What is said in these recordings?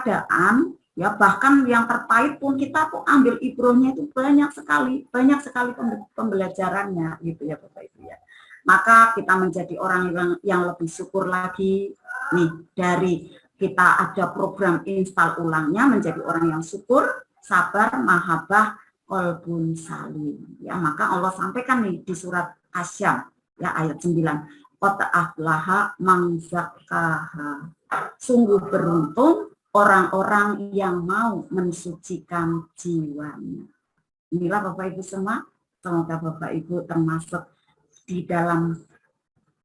keadaan, ya bahkan yang terpahit pun kita tuh ambil ibrohnya itu banyak sekali pembelajarannya gitu ya Bapak Ibu ya. Maka kita menjadi orang yang lebih syukur lagi nih, dari kita ada program install ulangnya menjadi orang yang syukur, sabar, mahabbah, qalbun salim. Ya, maka Allah sampaikan nih di surat Asyam ya ayat 9. Qad aflaha man zakkaha. Sungguh beruntung orang-orang yang mau mensucikan jiwanya. Inilah Bapak Ibu semua, semoga Bapak Ibu termasuk di dalam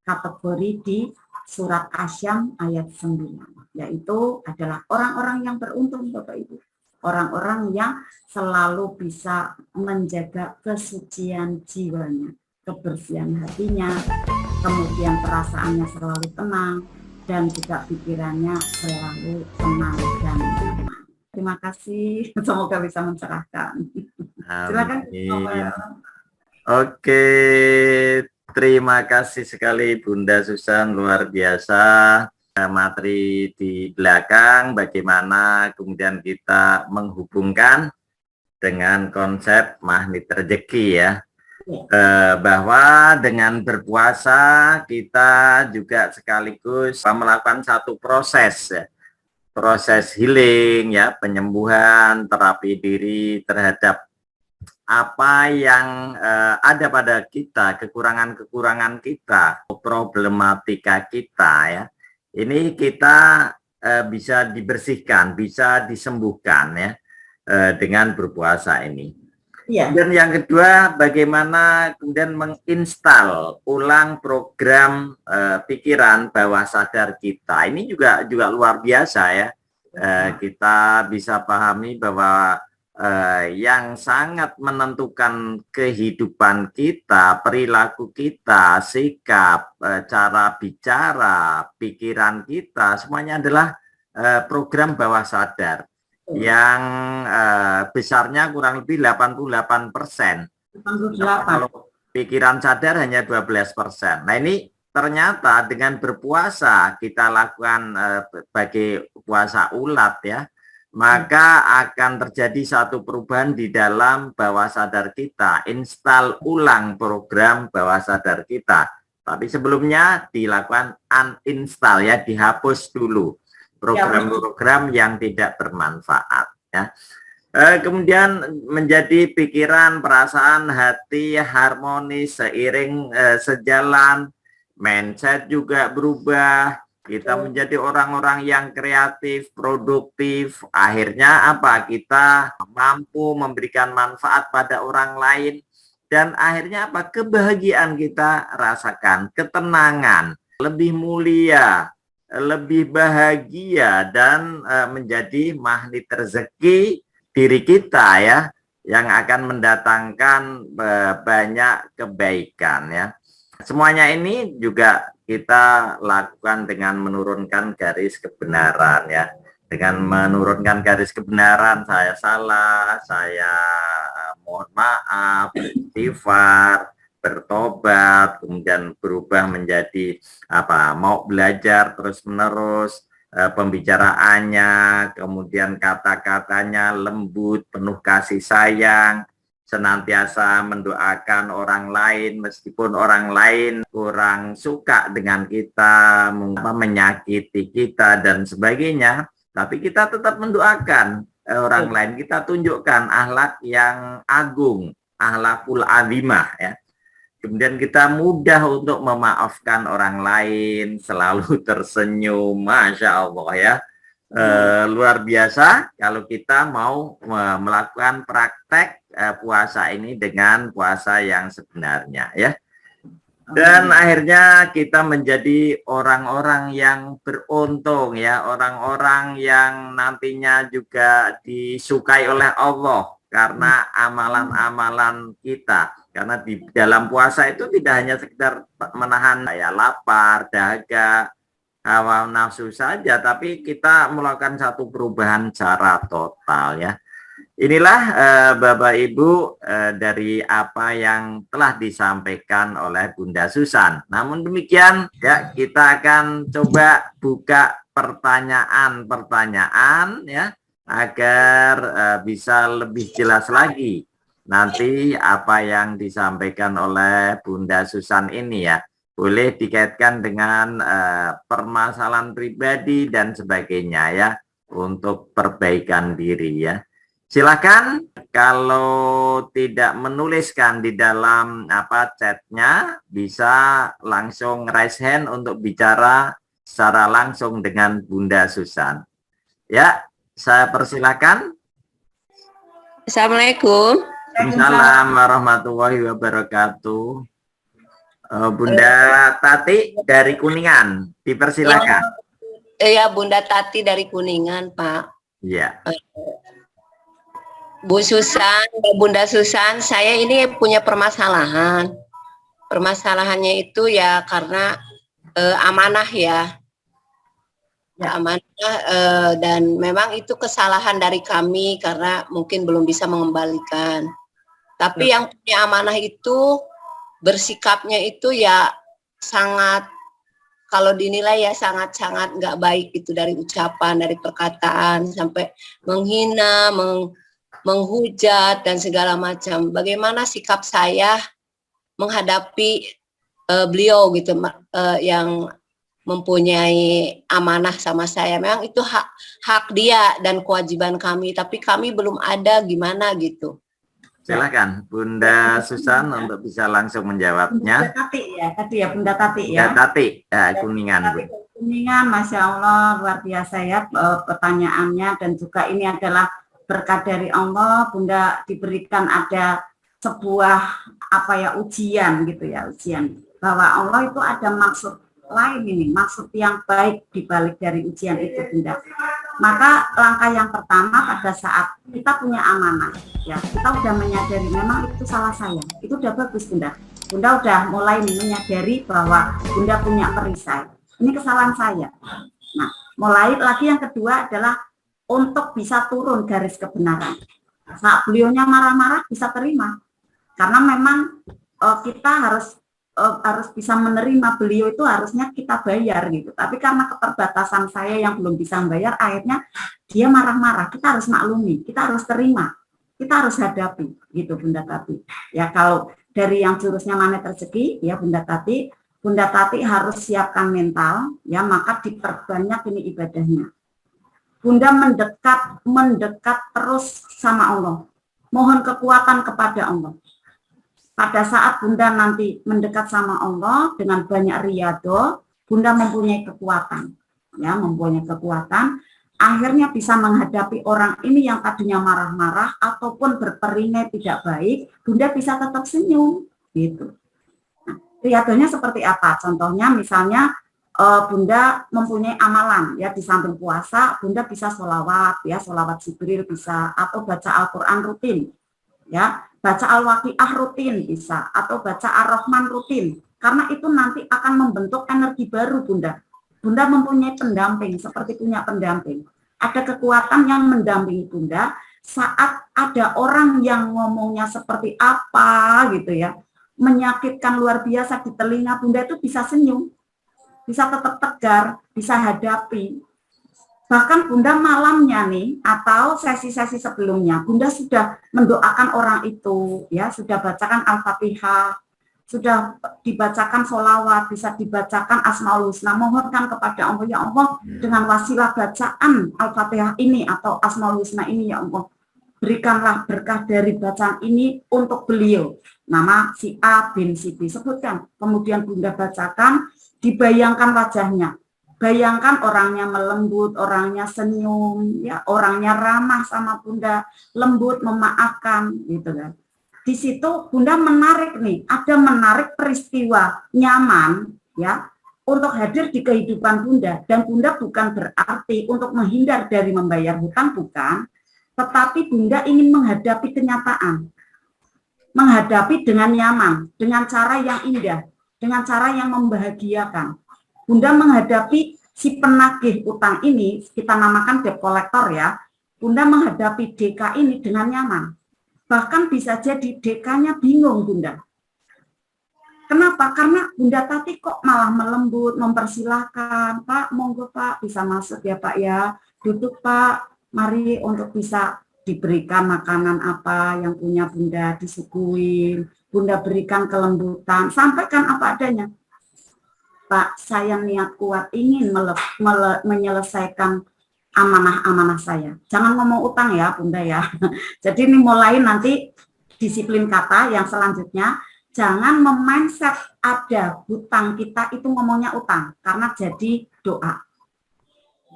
kategori di surat Asyam ayat 9, yaitu adalah orang-orang yang beruntung Bapak Ibu. Orang-orang yang selalu bisa menjaga kesucian jiwanya, kebersihan hatinya, kemudian perasaannya selalu tenang, dan juga pikirannya selalu tenang dan nyaman. Terima kasih, semoga bisa mencerahkan. Silakan. Oke, terima kasih sekali Bunda Susan, luar biasa. Materi di belakang bagaimana kemudian kita menghubungkan dengan konsep magnet rezeki ya. Bahwa dengan berpuasa kita juga sekaligus melakukan satu proses ya, proses healing ya, penyembuhan, terapi diri terhadap apa yang ada pada kita, kekurangan-kekurangan kita, problematika kita ya. Ini kita bisa dibersihkan, bisa disembuhkan ya dengan berpuasa ini. Ya. Dan yang kedua, bagaimana kemudian menginstal ulang program pikiran bawah sadar kita. Ini juga luar biasa ya. Kita bisa pahami bahwa yang sangat menentukan kehidupan kita, perilaku kita, sikap, cara bicara, pikiran kita, semuanya adalah program bawah sadar yang besarnya kurang lebih 88%. Kalau pikiran sadar hanya 12%. Nah ini ternyata dengan berpuasa kita lakukan sebagai puasa ulat ya, maka akan terjadi satu perubahan di dalam bawah sadar kita, install ulang program bawah sadar kita. Tapi sebelumnya dilakukan uninstall ya, dihapus dulu program-program yang tidak bermanfaat ya. Kemudian menjadi pikiran, perasaan, hati harmonis seiring sejalan, mindset juga berubah. Kita menjadi orang-orang yang kreatif, produktif. Akhirnya apa? Kita mampu memberikan manfaat pada orang lain. Dan akhirnya apa? Kebahagiaan kita rasakan, ketenangan, lebih mulia, lebih bahagia, dan menjadi magnet rezeki diri kita ya, yang akan mendatangkan banyak kebaikan ya. Semuanya ini juga kita lakukan dengan menurunkan garis kebenaran ya. Dengan menurunkan garis kebenaran, saya salah, saya mohon maaf, beristighfar, bertobat, kemudian berubah menjadi apa, mau belajar terus-menerus, pembicaraannya, kemudian kata-katanya lembut, penuh kasih sayang, senantiasa mendoakan orang lain meskipun orang lain kurang suka dengan kita, menyakiti kita dan sebagainya, tapi kita tetap mendoakan orang lain. Kita tunjukkan akhlak yang agung, akhlakul azimah ya. Kemudian kita mudah untuk memaafkan orang lain, selalu tersenyum, Masya Allah ya. Luar biasa kalau kita mau melakukan praktek puasa ini dengan puasa yang sebenarnya ya. Dan akhirnya kita menjadi orang-orang yang beruntung ya, orang-orang yang nantinya juga disukai oleh Allah karena amalan-amalan kita. Karena di dalam puasa itu tidak hanya sekedar menahan ya lapar, dahaga, hawa nafsu saja, tapi kita melakukan satu perubahan secara total ya. Inilah Bapak Ibu dari apa yang telah disampaikan oleh Bunda Susan. Namun demikian ya, kita akan coba buka pertanyaan-pertanyaan ya, agar bisa lebih jelas lagi nanti apa yang disampaikan oleh Bunda Susan ini ya. Boleh dikaitkan dengan permasalahan pribadi dan sebagainya ya, untuk perbaikan diri ya. Silakan kalau tidak menuliskan di dalam chatnya, bisa langsung raise hand untuk bicara secara langsung dengan Bunda Susan. Ya, saya persilakan. Assalamualaikum. Waalaikumsalam warahmatullahi wabarakatuh. Bunda Tati dari Kuningan, dipersilakan. Iya, Bunda Tati dari Kuningan, Pak. Iya. Bu Susan, Bunda Susan, saya ini punya permasalahan. Permasalahannya itu ya karena amanah ya. Amanah dan memang itu kesalahan dari kami karena mungkin belum bisa mengembalikan. Tapi yang punya amanah itu bersikapnya itu ya sangat, kalau dinilai ya sangat-sangat nggak baik itu, dari ucapan, dari perkataan, sampai menghina, menghujat dan segala macam. Bagaimana sikap saya menghadapi beliau gitu, yang mempunyai amanah sama saya. Memang itu hak dia dan kewajiban kami, tapi kami belum ada, gimana gitu. Silakan Bunda Susan untuk bisa langsung menjawabnya. Bunda Tati ya, tadi ya Bunda Tati ya. Bunda Tati, Kuningan. Kuningan, Masya Allah, luar biasa ya pertanyaannya, dan juga ini adalah berkat dari Allah. Bunda diberikan ada sebuah ujian gitu ya, ujian bahwa Allah itu ada maksud lain ini, maksud yang baik dibalik dari ujian itu, Bunda. Maka langkah yang pertama pada saat kita punya amanah ya, kita udah menyadari memang itu salah saya, itu udah bagus, Bunda. Bunda udah mulai menyadari bahwa Bunda punya perisai, ini kesalahan saya. Nah, mulai lagi yang kedua adalah untuk bisa turun garis kebenaran. Saat beliaunya marah-marah bisa terima, karena memang kita harus bisa menerima beliau itu, harusnya kita bayar gitu. Tapi karena keterbatasan saya yang belum bisa membayar, akhirnya dia marah-marah. Kita harus maklumi, kita harus terima, kita harus hadapi gitu, Bunda Tati. Ya, kalau dari yang jurusnya magnet rezeki ya Bunda Tati harus siapkan mental ya, maka diperbanyak ini ibadahnya. Bunda mendekat terus sama Allah, mohon kekuatan kepada Allah. Pada saat Bunda nanti mendekat sama Allah dengan banyak riyadhah, Bunda mempunyai kekuatan, ya, mempunyai kekuatan, akhirnya bisa menghadapi orang ini yang tadinya marah-marah ataupun berperingai tidak baik, Bunda bisa tetap senyum, gitu. Nah, riyadhahnya seperti apa? Contohnya, misalnya Bunda mempunyai amalan, ya, di samping puasa, Bunda bisa sholawat, ya, sholawat Jibril bisa, atau baca Al-Quran rutin, ya. Baca Al-Waqiah rutin bisa, atau baca Ar-Rahman rutin, karena itu nanti akan membentuk energi baru, Bunda. Bunda mempunyai pendamping, seperti punya pendamping. Ada kekuatan yang mendampingi Bunda saat ada orang yang ngomongnya seperti apa gitu ya, menyakitkan luar biasa di telinga, Bunda itu bisa senyum, bisa tetap tegar, bisa hadapi. Bahkan Bunda malamnya nih, atau sesi-sesi sebelumnya, Bunda sudah mendoakan orang itu, ya, sudah bacakan Al-Fatihah, sudah dibacakan sholawat, bisa dibacakan Asmaul Husna, mohonkan kepada Allah, ya Allah, dengan wasilah bacaan Al-Fatihah ini atau Asmaul Husna ini, ya Allah, berikanlah berkah dari bacaan ini untuk beliau. Nama si A bin si B, sebutkan. Kemudian Bunda bacakan, dibayangkan wajahnya. Bayangkan orangnya melembut, orangnya senyum, ya, orangnya ramah sama Bunda, lembut, memaafkan, gitu kan. Di situ Bunda menarik nih, ada menarik peristiwa nyaman, ya, untuk hadir di kehidupan Bunda. Dan Bunda bukan berarti untuk menghindar dari membayar hutang, bukan, tetapi Bunda ingin menghadapi kenyataan, menghadapi dengan nyaman, dengan cara yang indah, dengan cara yang membahagiakan. Bunda menghadapi si penagih utang ini, kita namakan debt collector ya, Bunda menghadapi DK ini dengan nyaman. Bahkan bisa jadi DK-nya bingung, Bunda. Kenapa? Karena Bunda Tati kok malah melembut, mempersilahkan, Pak, monggo Pak, bisa masuk ya Pak ya, duduk Pak, mari untuk bisa diberikan makanan apa yang punya Bunda, disuguhin, Bunda berikan kelembutan, sampaikan apa adanya. Pak, saya niat kuat ingin menyelesaikan amanah-amanah saya. Jangan ngomong utang ya Bunda ya. Jadi ini mulai nanti disiplin kata yang selanjutnya, jangan memindset ada hutang kita itu ngomongnya utang, karena jadi doa.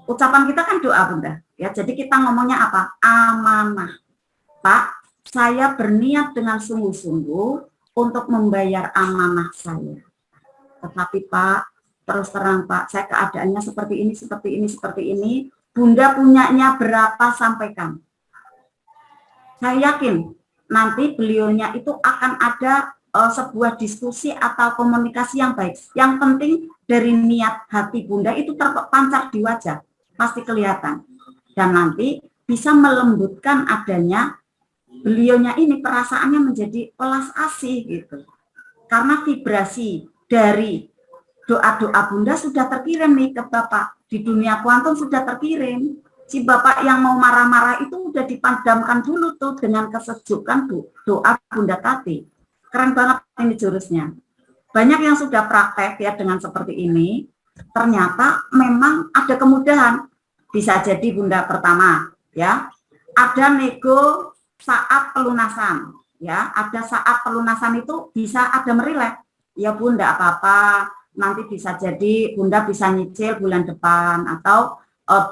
Ucapan kita kan doa Bunda, ya. Jadi kita ngomongnya apa? Amanah. Pak, saya berniat dengan sungguh-sungguh untuk membayar amanah saya. Tetapi Pak, terus terang Pak, saya keadaannya seperti ini, seperti ini, seperti ini. Bunda punyanya berapa sampaikan. Saya yakin nanti beliaunya itu akan ada sebuah diskusi atau komunikasi yang baik. Yang penting dari niat hati Bunda itu terpancar di wajah, pasti kelihatan. Dan nanti bisa melembutkan adanya beliaunya ini, perasaannya menjadi welas asih gitu. Karena vibrasi dari doa-doa Bunda sudah terkirim nih ke Bapak. Di dunia kuantum sudah terkirim. Si Bapak yang mau marah-marah itu udah dipadamkan dulu tuh dengan kesejukan doa Bunda Tati. Keren banget ini jurusnya. Banyak yang sudah praktek ya dengan seperti ini. Ternyata memang ada kemudahan. Bisa jadi Bunda pertama ya. Ada nego saat pelunasan ya. Ada saat pelunasan itu bisa ada merilek. Ya Bunda apa-apa. Nanti bisa jadi Bunda bisa nyicil bulan depan atau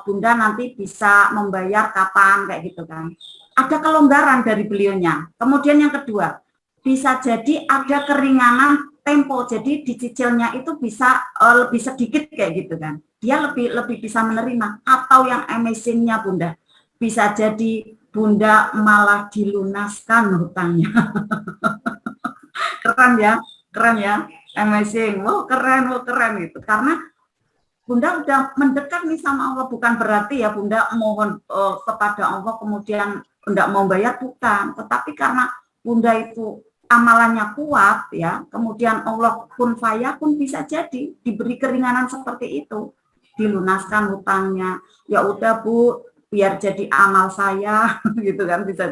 Bunda nanti bisa membayar kapan kayak gitu kan. Ada kelonggaran dari beliaunya. Kemudian yang kedua, bisa jadi ada keringanan tempo, jadi dicicilnya itu bisa lebih sedikit kayak gitu kan. Dia lebih bisa menerima. Atau yang amazingnya Bunda, bisa jadi Bunda malah dilunaskan hutangnya. Keren ya, amazing. Wow, keren gitu. Karena Bunda udah mendekat nih sama Allah, bukan berarti ya Bunda mohon kepada Allah kemudian Bunda mau bayar, bukan. Tetapi karena Bunda itu amalannya kuat ya, kemudian Allah kun fayakun, bisa jadi diberi keringanan seperti itu, dilunaskan hutangnya. Ya udah Bu, biar jadi amal saya gitu kan, bisa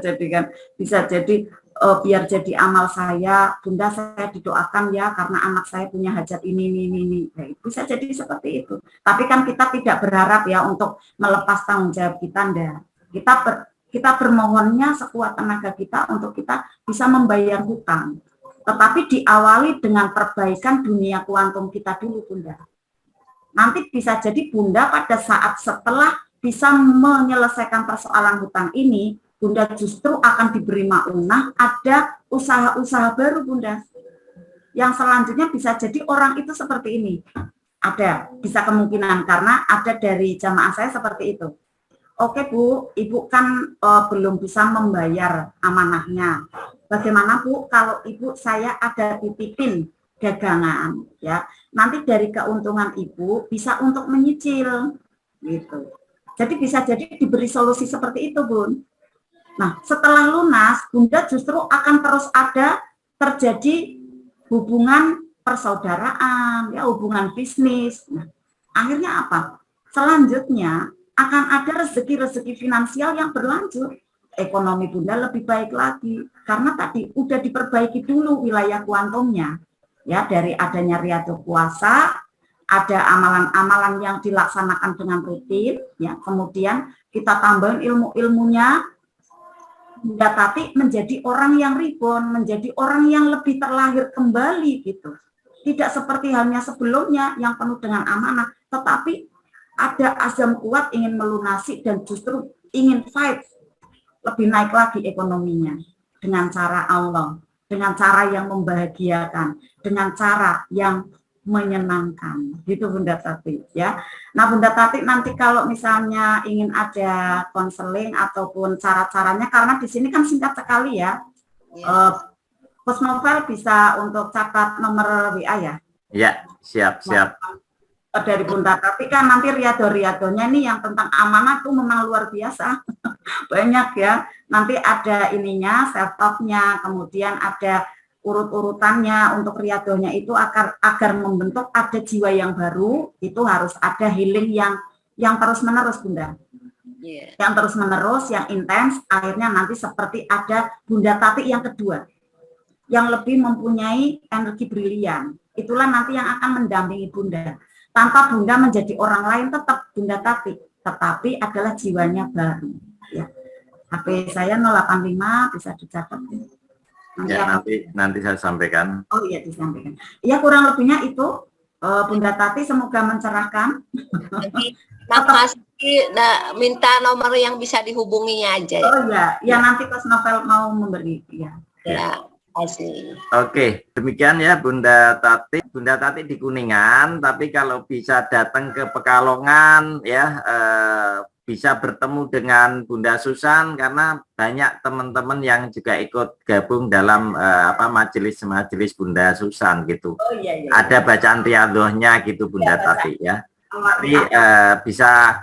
jadi biar jadi amal saya, Bunda saya didoakan ya karena anak saya punya hajat ini. Ya, bisa jadi seperti itu. Tapi kan kita tidak berharap ya untuk melepas tanggung jawab kita, enggak. Kita bermohonnya sekuat tenaga kita untuk kita bisa membayar hutang. Tetapi diawali dengan perbaikan dunia kuantum kita dulu Bunda. Nanti bisa jadi Bunda pada saat setelah bisa menyelesaikan persoalan hutang ini, Bunda justru akan diberi maunah, ada usaha-usaha baru Bunda. Yang selanjutnya bisa jadi orang itu seperti ini. Ada, bisa kemungkinan karena ada dari jamaah saya seperti itu. Oke Bu, Ibu kan belum bisa membayar amanahnya. Bagaimana Bu kalau Ibu saya ada titipin dagangan ya. Nanti dari keuntungan Ibu bisa untuk menyicil gitu. Jadi bisa jadi diberi solusi seperti itu Bun. Nah, setelah lunas Bunda justru akan terus ada terjadi hubungan persaudaraan, ya hubungan bisnis. Nah, akhirnya apa? Selanjutnya akan ada rezeki-rezeki finansial yang berlanjut. Ekonomi Bunda lebih baik lagi. Karena tadi udah diperbaiki dulu wilayah kuantumnya. Ya, dari adanya riyadhah puasa, ada amalan-amalan yang dilaksanakan dengan rutin, ya. Kemudian kita tambahin ilmu-ilmunya, Bunda Tati menjadi orang yang reborn, menjadi orang yang lebih terlahir kembali gitu. Tidak seperti halnya sebelumnya yang penuh dengan amanah, tetapi ada azam kuat ingin melunasi dan justru ingin fight lebih naik lagi ekonominya dengan cara Allah, dengan cara yang membahagiakan, dengan cara yang menyenangkan, gitu Bunda Tati ya. Nah Bunda Tati nanti kalau misalnya ingin ada konseling ataupun cara-caranya, karena di sini kan singkat sekali ya. Coach Novel bisa untuk catat nomor WA ya. Ya, siap. Dari Bunda Tati kan nanti riado-riadonya nih yang tentang amanah tuh memang luar biasa. Banyak ya. Nanti ada ininya, self-talk-nya, kemudian ada urut-urutannya untuk riadohnya itu agar membentuk ada jiwa yang baru, itu harus ada healing yang terus-menerus, Bunda. Yeah. Yang terus-menerus, yang intens, akhirnya nanti seperti ada Bunda Tati yang kedua, yang lebih mempunyai energi brilian. Itulah nanti yang akan mendampingi Bunda. Tanpa Bunda menjadi orang lain, tetap Bunda Tati, tetapi adalah jiwanya baru. Ya. HP saya 085, bisa dicatat. Nanti saya sampaikan. Oh iya, disampaikan. Ya, kurang lebihnya itu, Bunda Tati, semoga mencerahkan. Makasih, minta nomor yang bisa dihubunginya aja. Oh iya, ya nanti Coach Novel mau memberi. Ya, kasih. Oke, demikian ya Bunda Tati. Bunda Tati di Kuningan, tapi kalau bisa datang ke Pekalongan ya, bisa bertemu dengan Bunda Susan, karena banyak teman-teman yang juga ikut gabung dalam majelis Bunda Susan gitu. Oh iya. Ada bacaan riadohnya gitu Bunda Tati ya. Jadi bisa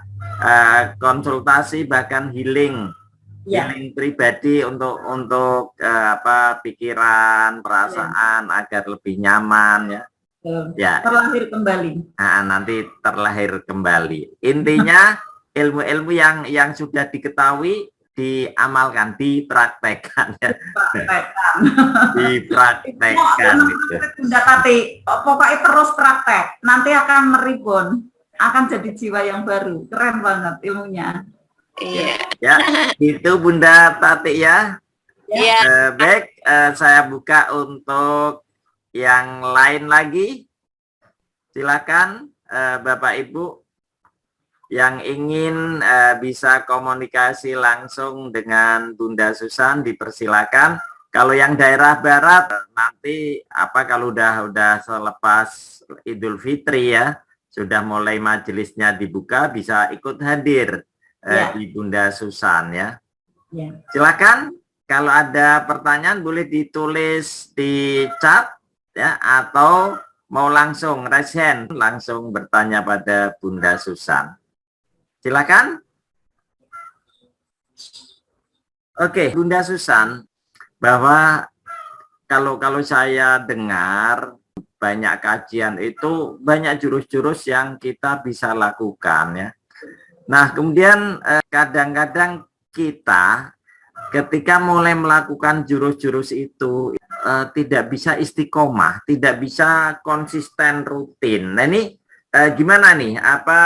konsultasi bahkan healing pribadi untuk pikiran, perasaan agar lebih nyaman ya. Ya. Terlahir kembali. Nanti terlahir kembali. Intinya ilmu-ilmu yang sudah diketahui diamalkan, dipraktekkan ya. Dipraktekkan gitu. Bunda Tati, pokoknya terus praktek. Nanti akan meribun, akan jadi jiwa yang baru. Keren banget ilmunya. Iya. Ya, itu Bunda Tati ya. Iya. Baik, saya buka untuk yang lain lagi. Silakan Bapak Ibu yang ingin bisa komunikasi langsung dengan Bunda Susan, dipersilakan. Kalau yang daerah barat nanti kalau udah selepas Idul Fitri ya, sudah mulai majelisnya dibuka, bisa ikut hadir di Bunda Susan ya. Silakan, kalau ada pertanyaan boleh ditulis di chat ya, atau mau langsung raise hand, langsung bertanya pada Bunda Susan. Silakan. Oke, Bunda Susan, bahwa kalau saya dengar banyak kajian itu banyak jurus-jurus yang kita bisa lakukan ya. Nah, kemudian kadang-kadang kita ketika mulai melakukan jurus-jurus itu tidak bisa istiqomah, tidak bisa konsisten rutin. Nah, ini gimana nih? Apa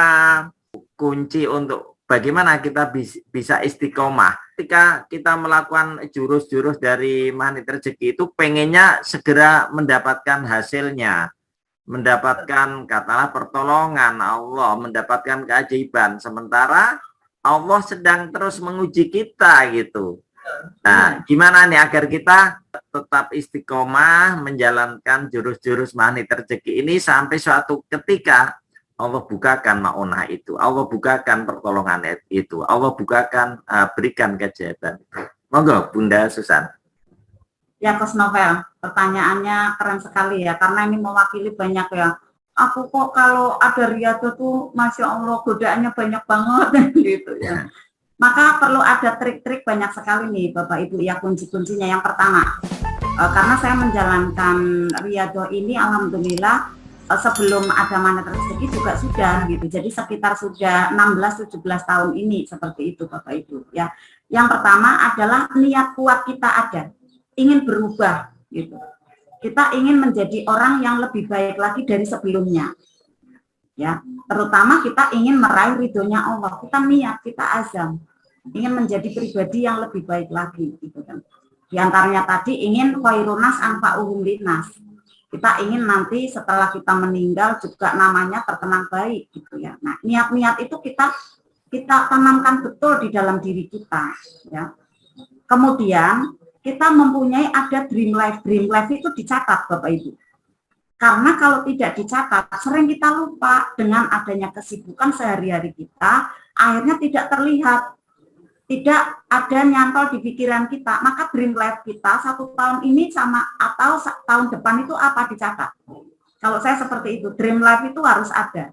kunci untuk bagaimana kita bisa istiqomah ketika kita melakukan jurus-jurus dari magnet rezeki itu, pengennya segera mendapatkan hasilnya, mendapatkan katalah pertolongan Allah, mendapatkan keajaiban, sementara Allah sedang terus menguji kita gitu. Nah, gimana nih agar kita tetap istiqomah menjalankan jurus-jurus magnet rezeki ini sampai suatu ketika Allah bukakan maunah itu, Allah bukakan pertolongan itu, Allah bukakan berikan keajaiban. Monggo Bunda Susan. Ya, Coach Novel, pertanyaannya keren sekali ya, karena ini mewakili banyak ya. Aku kok kalau ada riado tuh, Masya Allah, godaannya banyak banget gitu ya. Maka perlu ada trik-trik banyak sekali nih Bapak Ibu ya, kunci-kuncinya. Yang pertama, karena saya menjalankan riado ini alhamdulillah sebelum ada magnet rezeki juga sudah gitu. Jadi sekitar sudah 16-17 tahun ini seperti itu Bapak Ibu ya. Yang pertama adalah niat kuat kita ada, ingin berubah gitu. Kita ingin menjadi orang yang lebih baik lagi dari sebelumnya. Ya, terutama kita ingin meraih ridhonya Allah. Kita niat, kita azam ingin menjadi pribadi yang lebih baik lagi gitu kan. Di antaranya tadi ingin khairunas anfa'uhum linnas. Kita ingin nanti setelah kita meninggal juga namanya terkenang baik gitu ya. Nah, niat-niat itu kita tanamkan betul di dalam diri kita ya. Kemudian kita mempunyai ada dream life itu dicatat Bapak Ibu. Karena kalau tidak dicatat, sering kita lupa dengan adanya kesibukan sehari-hari kita, akhirnya tidak terlihat, tidak ada nyantol di pikiran kita. Maka dream life kita 1 tahun ini sama atau tahun depan itu apa dicatat. Kalau saya seperti itu, dream life itu harus ada.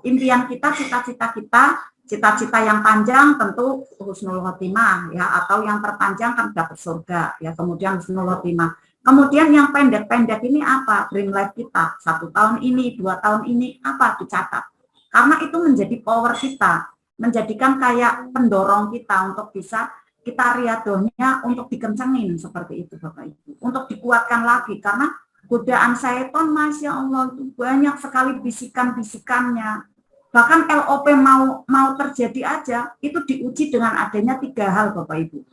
Impian kita, cita-cita kita, cita-cita yang panjang tentu husnul khotimah ya, atau yang terpanjang kan dapat surga ya, kemudian husnul khotimah. Kemudian yang pendek-pendek ini apa? Dream life kita, 1 tahun ini, 2 tahun ini, apa dicatat. Karena itu menjadi power kita, menjadikan kayak pendorong kita untuk bisa kita riadohnya untuk dikencengin seperti itu Bapak Ibu. Untuk dikuatkan lagi, karena godaan syaitan Masya Allah itu banyak sekali bisikan-bisikannya. Bahkan LOP mau terjadi aja, itu diuji dengan adanya 3 hal Bapak Ibu.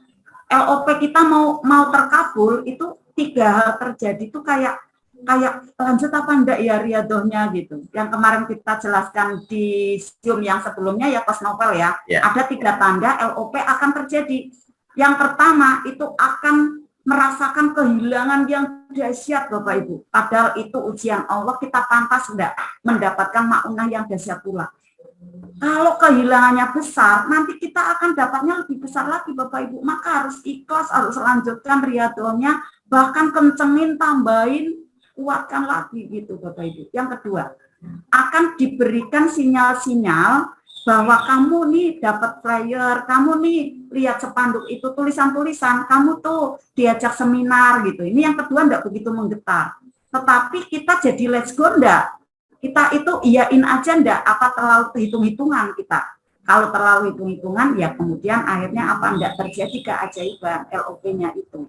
LOP kita mau terkabul, itu 3 hal terjadi itu kayak lanjut apa enggak ya riadohnya gitu. Yang kemarin kita jelaskan di Zoom yang sebelumnya ya pas novel ya, ada 3 tanda LOP akan terjadi. Yang pertama itu akan merasakan kehilangan yang dahsyat Bapak Ibu. Padahal itu ujian Allah, kita pantas enggak mendapatkan maunah yang dahsyat pula. Kalau kehilangannya besar, nanti kita akan dapatnya lebih besar lagi Bapak Ibu. Maka harus ikhlas, harus lanjutkan riadohnya, bahkan kencengin, tambahin, kuatkan lagi gitu Bapak Ibu. Yang kedua, akan diberikan sinyal-sinyal bahwa kamu nih dapat flyer, kamu nih lihat spanduk itu tulisan-tulisan, kamu tuh diajak seminar gitu. Ini yang kedua enggak begitu menggetar. Tetapi kita jadi let's go enggak? Kita itu iyain aja enggak, apa terlalu hitung-hitungan kita. Kalau terlalu hitung-hitungan ya kemudian akhirnya apa enggak terjadi keajaiban LOP-nya itu.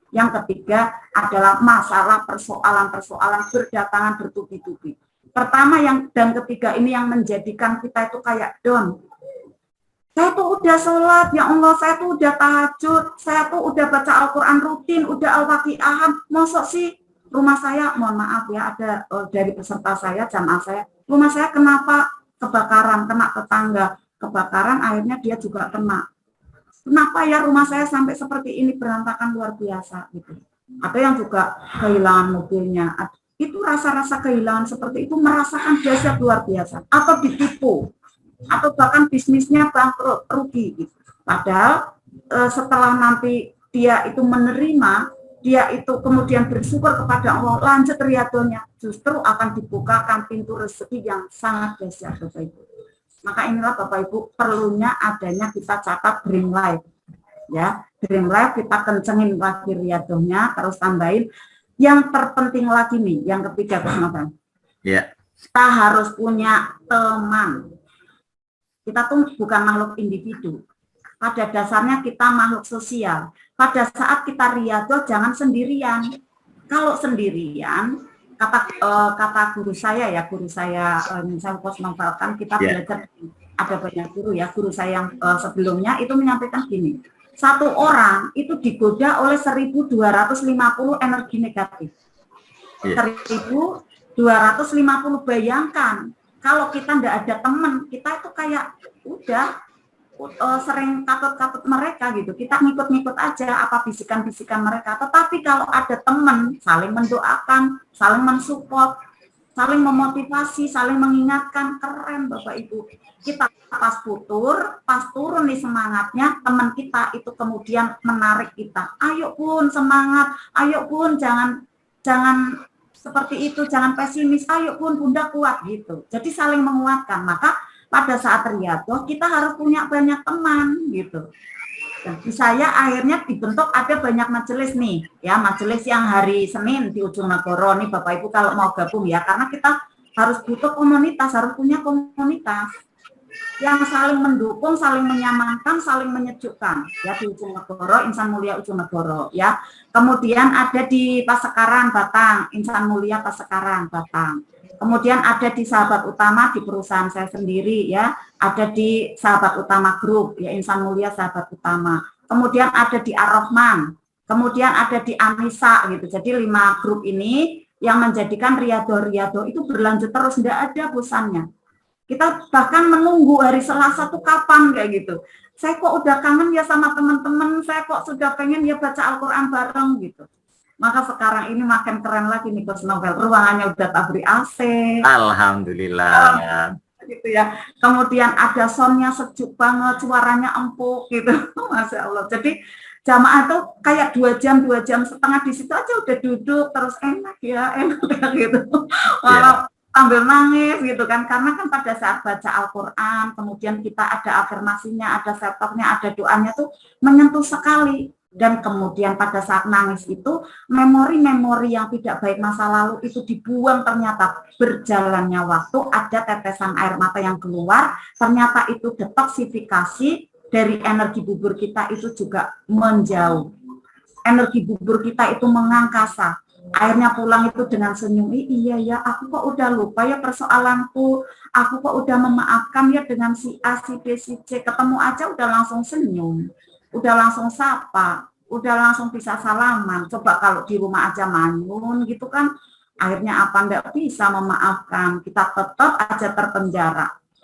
Yang ketiga adalah masalah persoalan-persoalan berdatangan bertubi-tubi. Pertama dan ketiga ini yang menjadikan kita itu kayak down. Saya tuh udah sholat, ya Allah, saya tuh udah tahajud, saya tuh udah baca Al-Quran rutin, udah Al-Waqi'ah, mosok sih rumah saya, mohon maaf ya, ada dari peserta saya, jamaah saya, rumah saya kenapa kebakaran, kena tetangga, kebakaran akhirnya dia juga kena. Kenapa ya rumah saya sampai seperti ini, berantakan luar biasa gitu. Ada yang juga kehilangan mobilnya, itu rasa-rasa kehilangan seperti itu merasakan dahsyat luar biasa, atau ditipu, atau bahkan bisnisnya bangkrut, rugi gitu. Padahal setelah nanti dia itu menerima, dia itu kemudian bersyukur kepada Allah, lanjut riadohnya, justru akan dibukakan pintu rezeki yang sangat dahsyat Bapak Ibu. Maka inilah Bapak Ibu perlunya adanya kita catat dream life. Ya, dream life kita kencengin lagi riadohnya, terus tambahin. Yang terpenting lagi nih, yang ketiga Mas. Ya. Kita harus punya teman. Kita tuh bukan makhluk individu. Pada dasarnya kita makhluk sosial. Pada saat kita riadoh jangan sendirian. Kalau sendirian, kata guru saya misalnya pos novelkan kita belajar, ada banyak guru ya, guru saya yang sebelumnya itu menyampaikan gini, 1 orang itu digoda oleh 1.250 energi negatif. 1.250, bayangkan kalau kita tidak ada teman, kita itu kayak udah sering katut-katut mereka gitu, kita ngikut-ngikut aja apa bisikan-bisikan mereka. Tetapi kalau ada teman, saling mendoakan, saling mensupport, saling memotivasi, saling mengingatkan, keren Bapak Ibu. Kita pas turun nih semangatnya, teman kita itu kemudian menarik kita. Ayo Bun, semangat, ayo Bun, jangan seperti itu, jangan pesimis, ayo Bun, Bunda kuat gitu. Jadi saling menguatkan. Maka pada saat riadoh kita harus punya banyak teman gitu. Dan saya akhirnya dibentuk ada banyak majelis nih, ya majelis yang hari Senin di Ujung Negoro nih Bapak Ibu kalau mau gabung ya, karena kita harus butuh komunitas, harus punya komunitas yang saling mendukung, saling menyamankan, saling menyejukkan ya di Ujung Negoro, Insan Mulia Ujung Negoro ya. Kemudian ada di Pasekaran Batang, Insan Mulia Pasekaran Batang. Kemudian ada di Sahabat Utama di perusahaan saya sendiri ya, ada di Sahabat Utama Group ya, Insan Mulia Sahabat Utama. Kemudian ada di Ar-Rahman, kemudian ada di Anissa gitu. Jadi 5 grup ini yang menjadikan riadoh itu berlanjut terus, tidak ada bosannya. Kita bahkan menunggu hari Selasa tuh kapan kayak gitu. Saya kok udah kangen ya sama teman-teman, saya kok sudah pengen ya baca Al-Quran bareng gitu. Maka sekarang ini makin keren lagi nih Coach Novel, ruangannya udah tabri AC. Alhamdulillah. Gitu ya. Kemudian ada soundnya sejuk banget, suaranya empuk gitu. Masya Allah. Jadi jamaah tuh kayak 2 jam setengah di situ aja udah duduk terus enak ya gitu. Walau sambil nangis gitu kan, karena kan pada saat baca Al-Quran, kemudian kita ada afirmasinya, ada self-talknya, ada doanya tuh menyentuh sekali. Dan kemudian pada saat nangis itu, memori-memori yang tidak baik masa lalu itu dibuang, ternyata berjalannya waktu, ada tetesan air mata yang keluar, ternyata itu detoksifikasi dari energi bubur kita itu juga menjauh. Energi bubur kita itu mengangkasa. Akhirnya pulang itu dengan senyum, iya ya, aku kok udah lupa ya persoalanku, aku kok udah memaafkan ya dengan si A, si B, si C, ketemu aja udah langsung senyum, udah langsung sapa, udah langsung bisa salaman. Coba kalau di rumah aja manyun gitu kan, akhirnya apa, enggak bisa memaafkan, kita tetap aja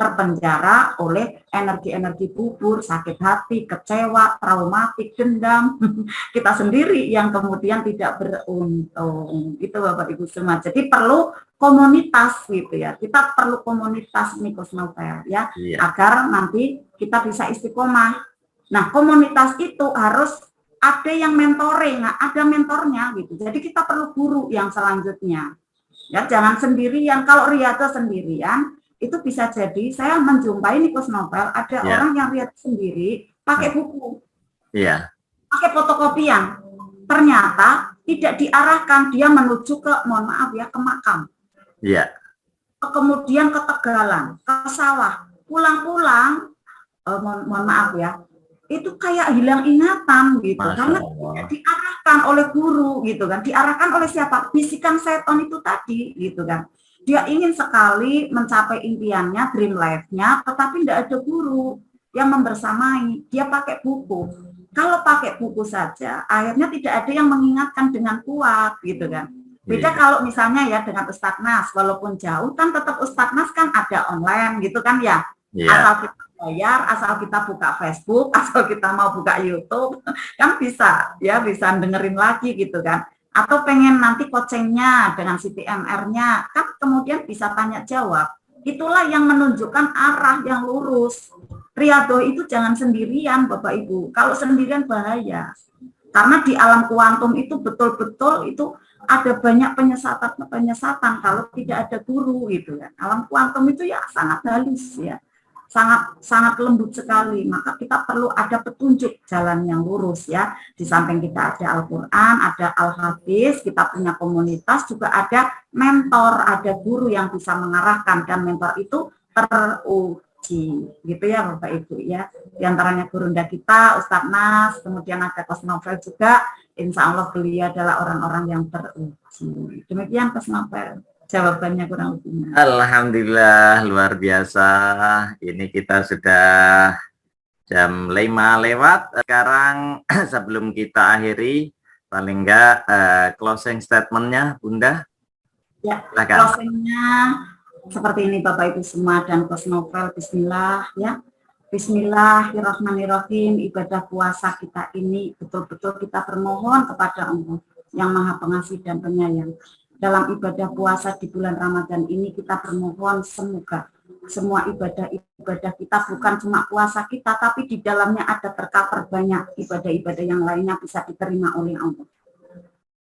terpenjara oleh energi-energi bubur, sakit hati, kecewa, traumatik, dendam. Kita sendiri yang kemudian tidak beruntung. Itu Bapak Ibu semua. Jadi perlu komunitas gitu ya. Kita perlu komunitas nih Coach Novel ya, agar nanti kita bisa istiqomah. Nah, komunitas itu harus ada yang mentoring, ada mentornya gitu. Jadi kita perlu guru yang selanjutnya. Ya, jangan sendirian. Kalau riyadhah sendirian, itu bisa jadi saya menjumpai nih Coach Novel, ada orang yang riyadhah sendiri pakai buku. Pakai fotokopian. Ternyata tidak diarahkan, dia menuju ke, mohon maaf ya, ke makam. Kemudian ke Tegalan, ke sawah. Pulang-pulang, mohon maaf ya, itu kayak hilang ingatan gitu. Karena tidak diarahkan oleh guru gitu kan. Diarahkan oleh siapa? Bisikan setan itu tadi gitu kan. Dia ingin sekali mencapai impiannya, dream life-nya, tetapi tidak ada guru yang membersamai. Dia pakai buku. Kalau pakai buku saja, akhirnya tidak ada yang mengingatkan dengan kuat gitu kan. Beda kalau misalnya ya dengan Ustadz Nas, walaupun jauh kan tetap Ustadz Nas kan ada online gitu kan ya. Asal kita bayar, asal kita buka Facebook, asal kita mau buka YouTube, kan bisa ya, bisa dengerin lagi gitu kan. Atau pengen nanti coachingnya dengan CTMR-nya, kan kemudian bisa tanya jawab. Itulah yang menunjukkan arah yang lurus. Riyadhah itu jangan sendirian Bapak Ibu. Kalau sendirian bahaya. Karena di alam kuantum itu betul-betul itu ada banyak penyesatan kalau tidak ada guru gitu kan. Alam kuantum itu ya sangat halus ya. Sangat lembut sekali, maka kita perlu ada petunjuk jalan yang lurus ya. Di samping kita ada Al-Quran, ada Al-Hafiz, kita punya komunitas, juga ada mentor, ada guru yang bisa mengarahkan, dan mentor itu teruji gitu ya Bapak Ibu ya. Di antaranya gurunda kita, Ustadz Nas, kemudian ada Coach Novel juga, insya Allah beliau adalah orang-orang yang teruji. Demikian Coach Novel. Jawabannya kurang lebihnya. Alhamdulillah, luar biasa. Ini kita sudah jam 5 lewat. Sekarang sebelum kita akhiri, paling enggak closing statementnya Bunda. Ya, closingnya seperti ini Bapak Ibu semua dan Coach Novel. Bismillah ya. Bismillahirrahmanirrahim. Ibadah puasa kita ini betul-betul kita bermohon kepada Allah yang Maha Pengasih dan Penyayang. Dalam ibadah puasa di bulan Ramadan ini kita bermohon semoga semua ibadah kita bukan cuma puasa kita, tapi di dalamnya ada tercover banyak ibadah-ibadah yang lainnya bisa diterima oleh Allah.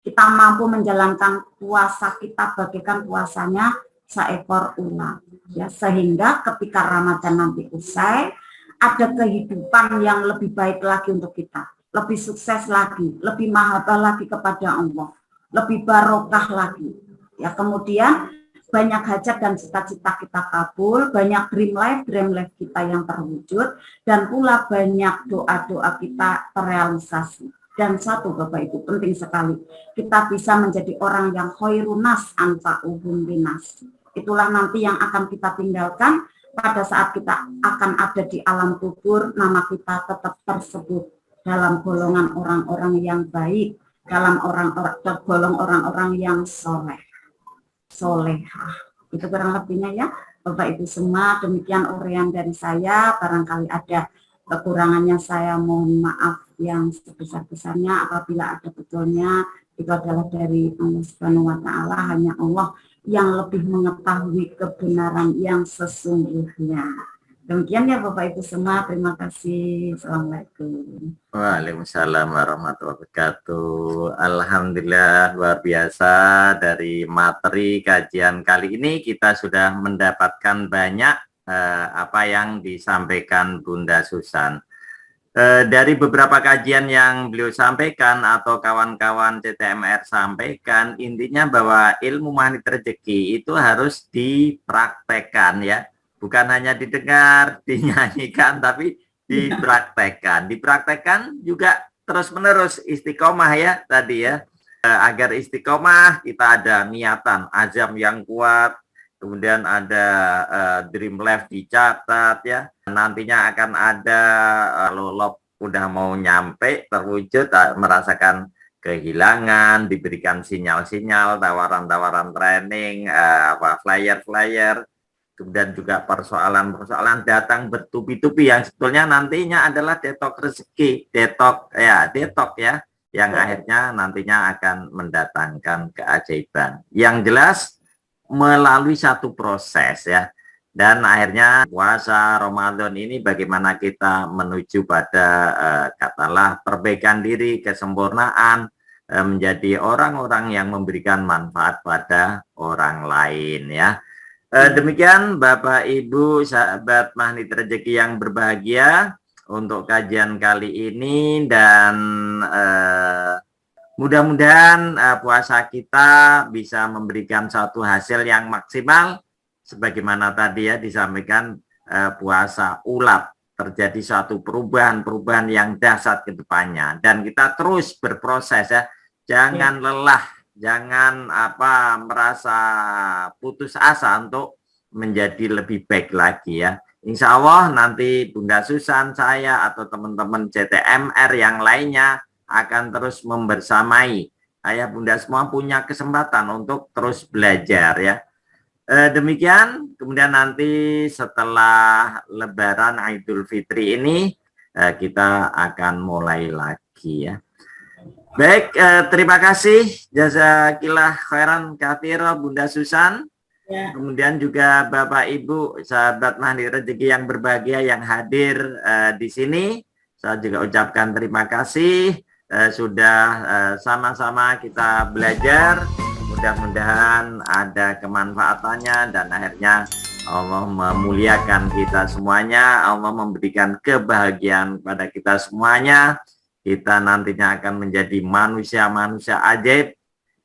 Kita mampu menjalankan puasa kita bagaikan puasanya seekor ular, ya, sehingga ketika Ramadan nanti usai, ada kehidupan yang lebih baik lagi untuk kita, lebih sukses lagi, lebih mahabbah lagi kepada Allah, lebih barokah lagi. Ya, kemudian banyak hajat dan cita-cita kita kabul, banyak dream life kita yang terwujud, dan pula banyak doa-doa kita terrealisasi. Dan satu Bapak Ibu penting sekali, kita bisa menjadi orang yang khairunas anfa'uhum linas. Itulah nanti yang akan kita tinggalkan pada saat kita akan ada di alam kubur, nama kita tetap tersebut dalam golongan orang-orang yang baik, dalam golong orang-orang yang solehah. Itu kurang lebihnya ya Bapak Ibu semua. Demikian uraian dari saya. Barangkali ada kekurangannya saya mohon maaf yang sebesar-besarnya. Apabila ada betulnya, itu adalah dari Allah Subhanahu wa Ta'ala. Hanya Allah yang lebih mengetahui kebenaran yang sesungguhnya. Demikian ya Bapak Ibu semua, terima kasih. Assalamualaikum. Waalaikumsalam warahmatullahi wabarakatuh. Alhamdulillah, luar biasa. Dari materi kajian kali ini kita sudah mendapatkan banyak apa yang disampaikan Bunda Susan. Dari beberapa kajian yang beliau sampaikan atau kawan-kawan CTMR sampaikan, intinya bahwa ilmu magnet rezeki itu harus dipraktekkan ya, bukan hanya didengar, dinyanyikan, tapi dipraktekkan. Dipraktekkan juga terus-menerus, istiqomah ya tadi ya. Agar istiqomah kita ada niatan, azam yang kuat, kemudian ada dream life dicatat ya. Nantinya akan ada kalau udah mau nyampe terwujud merasakan kehilangan, diberikan sinyal-sinyal, tawaran-tawaran training, flyer-flyer, kemudian juga persoalan-persoalan datang bertubi-tubi yang sebetulnya nantinya adalah detok rezeki, detok ya, yang akhirnya nantinya akan mendatangkan keajaiban. Yang jelas melalui satu proses ya. Dan akhirnya puasa Ramadan ini bagaimana kita menuju pada katalah perbaikan diri, kesempurnaan, menjadi orang-orang yang memberikan manfaat pada orang lain ya. Demikian Bapak Ibu sahabat magnet rezeki yang berbahagia untuk kajian kali ini, dan mudah-mudahan puasa kita bisa memberikan suatu hasil yang maksimal. Sebagaimana tadi ya disampaikan, puasa ulat, terjadi suatu perubahan-perubahan yang dahsyat ke depannya, dan kita terus berproses ya, jangan lelah, jangan merasa putus asa untuk menjadi lebih baik lagi ya. Insya Allah nanti Bunda Susan, saya atau teman-teman CTMR yang lainnya akan terus membersamai. Ayah Bunda semua punya kesempatan untuk terus belajar ya. Demikian, kemudian nanti setelah Lebaran Idul Fitri ini kita akan mulai lagi ya. Baik, terima kasih jazakillah khairan katsira Bunda Susan. Ya. Kemudian juga Bapak Ibu sahabat magnet rezeki yang berbahagia yang hadir di sini, saya juga ucapkan terima kasih sudah sama-sama kita belajar. Mudah-mudahan ada kemanfaatannya dan akhirnya Allah memuliakan kita semuanya, Allah memberikan kebahagiaan pada kita semuanya. Kita nantinya akan menjadi manusia-manusia ajaib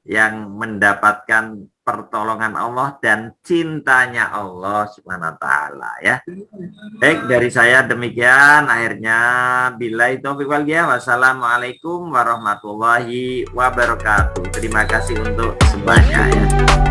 yang mendapatkan pertolongan Allah dan cintanya Allah Subhanahu wa taala ya. Baik, dari saya demikian, akhirnya billahi taufiq wal hidayah. Wassalamualaikum warahmatullahi wabarakatuh. Terima kasih untuk semuanya ya.